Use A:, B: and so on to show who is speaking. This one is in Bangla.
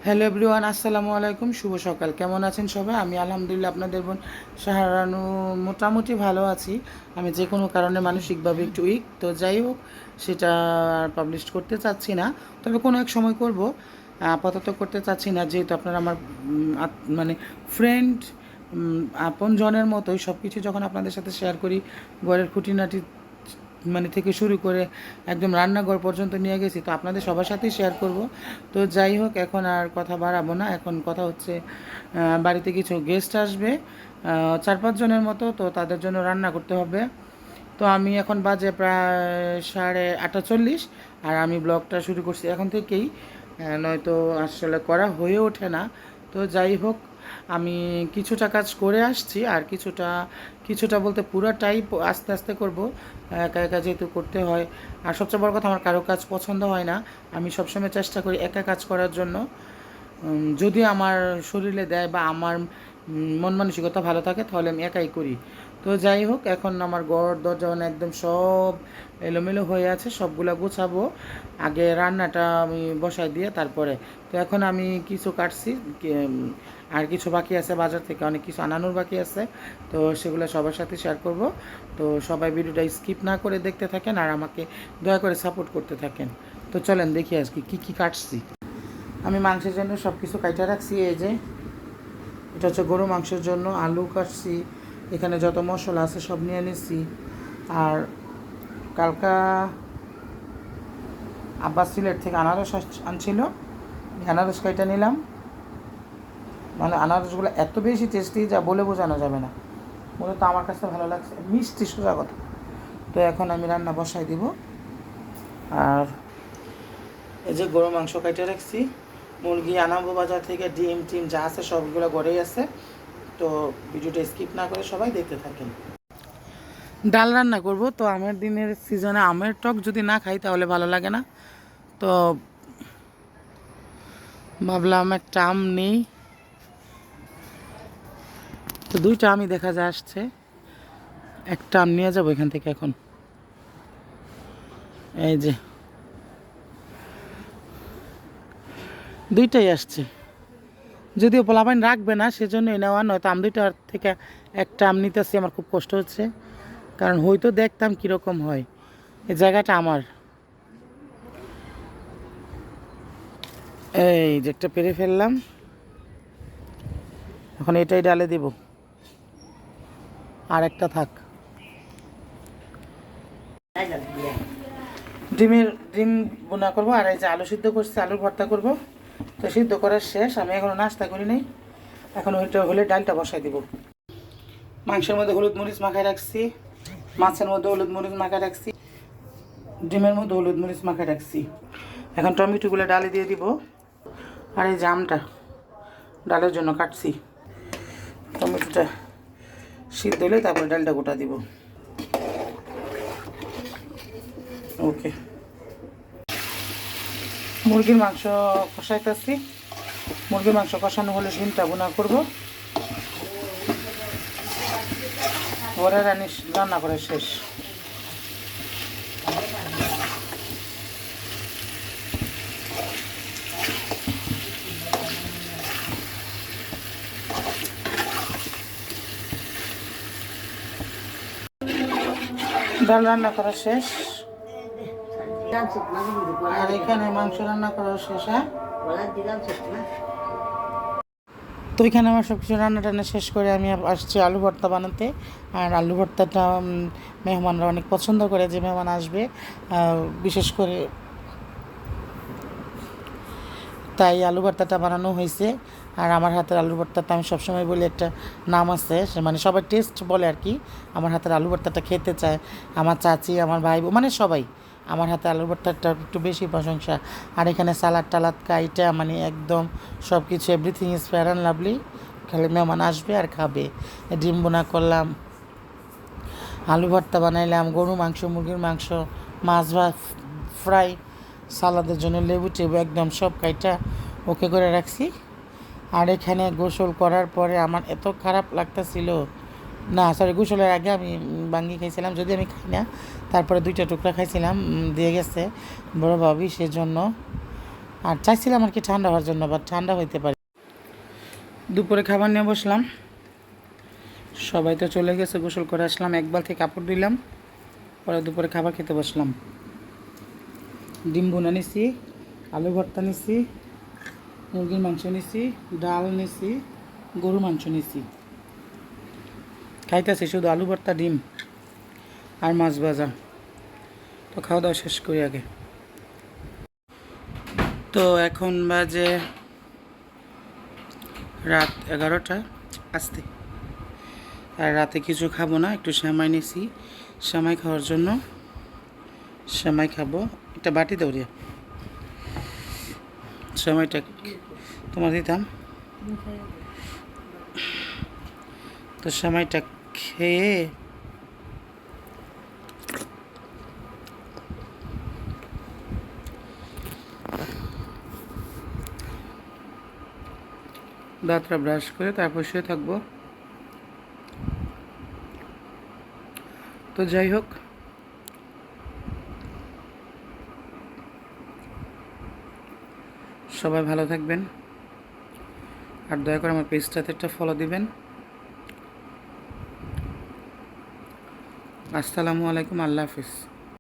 A: হ্যালো এভরিওয়ান, আসসালামু আলাইকুম। শুভ সকাল। কেমন আছেন সবাই? আমি আলহামদুলিল্লাহ আপনাদের বোন শাহরানু মোটামুটি ভালো আছি। আমি যে কোনো কারণে মানসিকভাবে একটু উইক, তো যাই হোক সেটা পাবলিশ করতে চাচ্ছি না, তবে কোনো এক সময় করব। আপাতত করতে চাচ্ছি না, যেহেতু আপনারা আমার মানে ফ্রেন্ড, আপনজনের মতোই সব কিছু যখন আপনাদের সাথে শেয়ার করি, ঘরের খুঁটিনাটি মানে থেকে শুরু করে একদম রান্নাঘর পর্যন্ত নিয়ে গেছি, তো আপনাদের সবার সাথেই শেয়ার করব। তো যাই হোক, এখন আর কথা বাড়াবো না। এখন কথা হচ্ছে বাড়িতে কিছু গেস্ট আসবে, 4-5 জনের মতো, তো তাদের জন্য রান্না করতে হবে। তো আমি এখন বাজে প্রায় 8:30, আর আমি ব্লগটা শুরু করছি এখন থেকেই, নয়তো আসলে করা হয়ে ওঠে না। তো যাই হোক, আমি কিছুটা কাজ করে আসছি, আর কিছুটা কিছুটা বলতে পুরোটাই আস্তে আস্তে করব, একা একা যেহেতু করতে হয়। আর সবচেয়ে বড় কথা, আমার কারো কাজ পছন্দ হয় না। আমি সবসময় চেষ্টা করি একা কাজ করার জন্য। যদি আমার শরীরে দেয় বা আমার মন মানসিকতা ভালো থাকে, তাহলে আমি একাই করি। তো যাই হোক, এখন আমার ঘর দরজা একদম সব এলোমেলো হয়ে আছে, সবগুলা গোছাবো আগে, রান্নাটা আমি বসাই দিয়ে তারপরে। তো এখন আমি কিছু কাটছি, আর কিছু বাকি আছে, বাজার থেকে অনেক কিছু আনানোর বাকি আছে, তো সেগুলো সবার সাথে শেয়ার করব। তো সবাই ভিডিওটা স্কিপ না করে দেখতে থাকেন, আর আমাকে দয়া করে সাপোর্ট করতে থাকেন। তো চলেন দেখি আজকে কী কী কাটছি। আমি মাংসের জন্য সব কিছু কাইটা রাখছি। এই যে এটা হচ্ছে গরু মাংসের জন্য, আলু কাটছি, এখানে যত মশলা আছে সব নিয়ে নিচ্ছি। আর কালকা আব্বাস সিলেট থেকে আনারস আনছিল, আনারস কাইটা নিলাম। মানে আনারসগুলো এত বেশি টেস্টি যা বলে বোঝানো যাবে না, মূলত আমার কাছে ভালো লাগছে, মিষ্টি সোজা কথা। তো এখন আমি রান্না বসাই দিব। আর এই যে গরু মাংস কাইটা রাখছি, মুরগি আনাবো বাজার থেকে, ডিম টিম যা আছে সবগুলো ঘরেই আছে। তো ভিডিওটা স্কিপ না করে সবাই দেখতে থাকেন। ডাল রান্না করব, তো আমের দিনের সিজনে আমের টক যদি না খাই তাহলে ভালো লাগে না। তো ভাবলাম একটা আম নেই, তো 2টা আমই দেখা যায় আসছে, একটা আম নিয়ে যাবো এখান থেকে এখন। এই যে 2টাই আসছে, যদিও পোলাপাইন রাখবে না সেজন্যই নেওয়া, নয়তো আম 2টার থেকে একটা আম নিতেছি। আমার খুব কষ্ট হচ্ছে, কারণ হয়তো দেখতাম কীরকম হয়। এই জায়গাটা আমার, এই যে একটা পেরে ফেললাম, এখন এটাই ডালে দিব, আর একটা থাক। ডিম বোনা করবো, আর এই যে আলু সিদ্ধ করছি, আলুর ভর্তা করব। তো সিদ্ধ করার শেষ, আমি এখনও নাস্তা করি নাই, এখন ওইটা হলে ডালটা বসাই দিব। মাংসের মধ্যে হলুদ মরিচ মাখায় রাখছি, মাছের মধ্যে হলুদ মরিচ মাখায় রাখছি, ডিমের মধ্যে হলুদ মরিচ মাখায় রাখছি। এখন টমেটোগুলো ডালে দিয়ে দিব। আর এই জামটা ডালের জন্য কাটছি, টমেটোটা সিদ্ধ হলে তারপরে ডালটা গোটা দিব। ওকে, মুরগির মাংস কষাইতেছি। মুরগির মাংস কষানো হলে ডিমটা বোনা করবো। ওরা রান্না করে শেষ। ডাল রান্না করা শেষ, আর এখানে মাংস রান্না করা শেষ। হ্যাঁ, তো এখানে আমার সব কিছু রান্না টান্না শেষ করে আমি আসছি আলু ভর্তা বানাতে। আর আলু ভর্তাটা মেহমানরা অনেক পছন্দ করে, যে মেহমান আসবে বিশেষ করে, তাই আলু ভর্তাটা বানানো হয়েছে। আর আমার হাতের আলু ভর্তাটা আমি সবসময় বলি একটা নাম আছে, সে মানে সবাই টেস্ট বলে আর কি, আমার হাতের আলু ভর্তাটা খেতে চায়। আমার চাচি, আমার ভাই, মানে সবাই আমার হাতে আলু ভর্তাটা একটু বেশি প্রশংসা। আর এখানে সালাদ টালাদ কাইটা মানে একদম সব কিছু, everything is fair and lovely. খালি মেহমান আসবে আর খাবে। ডিম বোনা করলাম, আলু ভর্তা বানাইলাম, গরু মাংস, মুরগির মাংস, মাছ ভাত, ফ্রাই, সালাদের জন্য লেবু টেবু একদম সব কাইটা ওকে করে রাখছি। আর এখানে গোসল করার পরে আমার এত খারাপ লাগতেছিল, না সরি, গোসলের আগে আমি বাঙ্গি খাইছিলাম, যদি আমি খাই না, তারপরে 2টা টুকরা খাইছিলাম, দিয়ে গেছে বড় ভাবি, সেজন্য আর চাইছিলাম আর কি ঠান্ডা হওয়ার জন্য, বাট ঠান্ডা হইতে পারে। দুপুরে খাবার নিয়ে বসলাম, সবাই তো চলে গেছে, গোসল করে আসলাম, এক বালতি কাপড় দিলাম, পরে দুপুরে খাবার খেতে বসলাম। ডিম ভুনা নিছি, আলু ভর্তা নিছি, মুরগির মাংস নিছি, ডাল নিছি, গরু মাংস নিছি। খাইতেছি শুধু আলু ভর্তা, ডিম আর মাছ ভাজা। তো খাওয়া দাওয়া শেষ করি আগে। তো এখন বাজে রাত 11টা আসতে। আর রাতে কিছু খাবো না, একটু সেমাই নিছি, সেমাই খাওয়ার জন্য সেমাই খাবো। একটা বাটি দৌড়িয়ে সেমাইটা তোমার দিতাম। তো সেমাইটা খেয়ে দাঁতটা ব্রাশ করে তারপর শুয়ে থাকবো। তো যাই হোক, সবাই ভালো থাকবেন, আর দয়া করে আমার পেজটাতে একটা ফলো দিবেন। আসসালামু আলাইকুম, আল্লাহ হাফিজ।